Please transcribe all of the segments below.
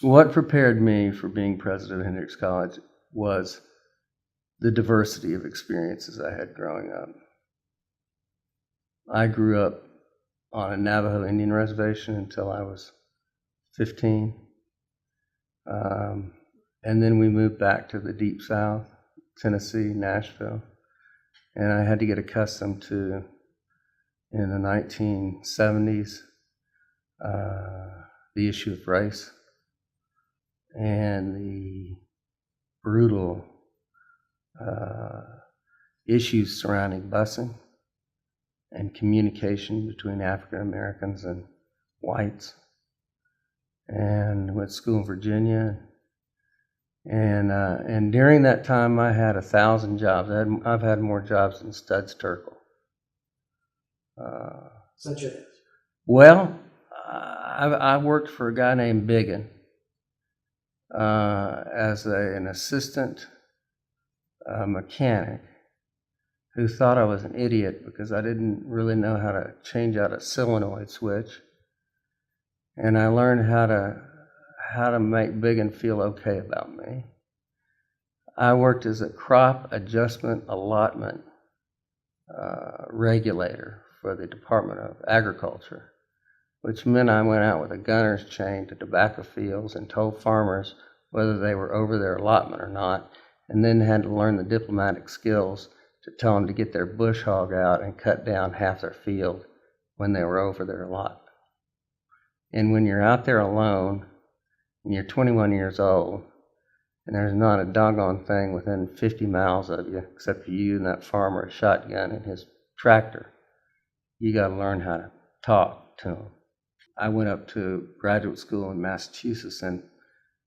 What prepared me for being president of Hendrix College was the diversity of experiences I had growing up. I grew up on a Navajo Indian reservation until I was 15. And then we moved back to the Deep South, Tennessee, Nashville. And I had to get accustomed to, in the 1970s, the issue of race and the brutal issues surrounding busing and communication between African Americans and whites. And went to school in Virginia. And during that time, I had 1,000 jobs. I've had more jobs than Studs Terkel. Such as? Well, I worked for a guy named Biggin as an assistant mechanic who thought I was an idiot because I didn't really know how to change out a solenoid switch. And I learned how to make Biggin feel okay about me. I worked as a crop adjustment allotment regulator for the Department of Agriculture, which meant I went out with a gunner's chain to tobacco fields and told farmers whether they were over their allotment or not, and then had to learn the diplomatic skills to tell them to get their bush hog out and cut down half their field when they were over their allotment. And when you're out there alone, and you're 21 years old, and there's not a doggone thing within 50 miles of you except you and that farmer, a shotgun and his tractor, you got to learn how to talk to them. I went up to graduate school in Massachusetts, and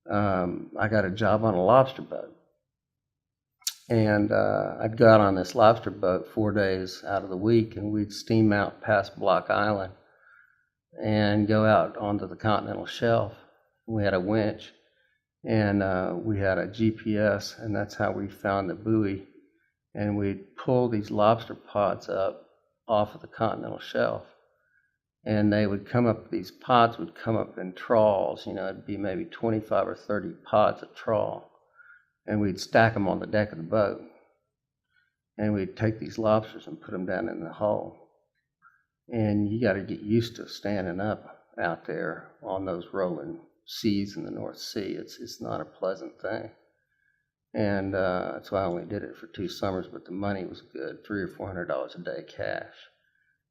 I got a job on a lobster boat. And I'd go out on this lobster boat 4 days out of the week, and we'd steam out past Block Island and go out onto the continental shelf. We had a winch, and we had a GPS, and that's how we found the buoy. And we'd pull these lobster pods up off of the continental shelf, and they would come up, these pods would come up in trawls, it'd be maybe 25 or 30 pods of trawl, and we'd stack them on the deck of the boat. And we'd take these lobsters and put them down in the hull. And you got to get used to standing up out there on those rolling seas in the North Sea. It's not a pleasant thing. And that's why I only did it for 2 summers, but the money was good, $300 or $400 a day cash.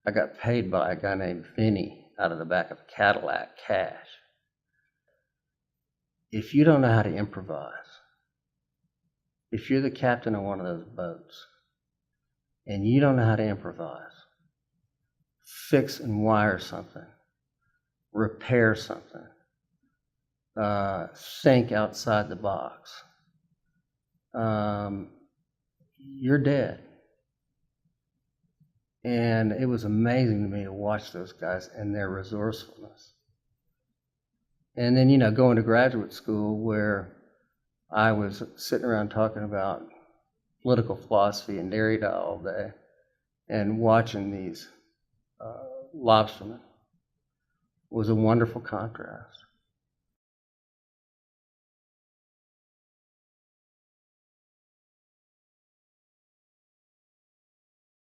I got paid by a guy named Vinny out of the back of a Cadillac, cash. If you don't know how to improvise, if you're the captain of one of those boats and you don't know how to improvise, fix and wire something, repair something, think outside the box, you're dead. And it was amazing to me to watch those guys and their resourcefulness. And then, going to graduate school where I was sitting around talking about political philosophy and Derrida all day and watching these lobstermen was a wonderful contrast.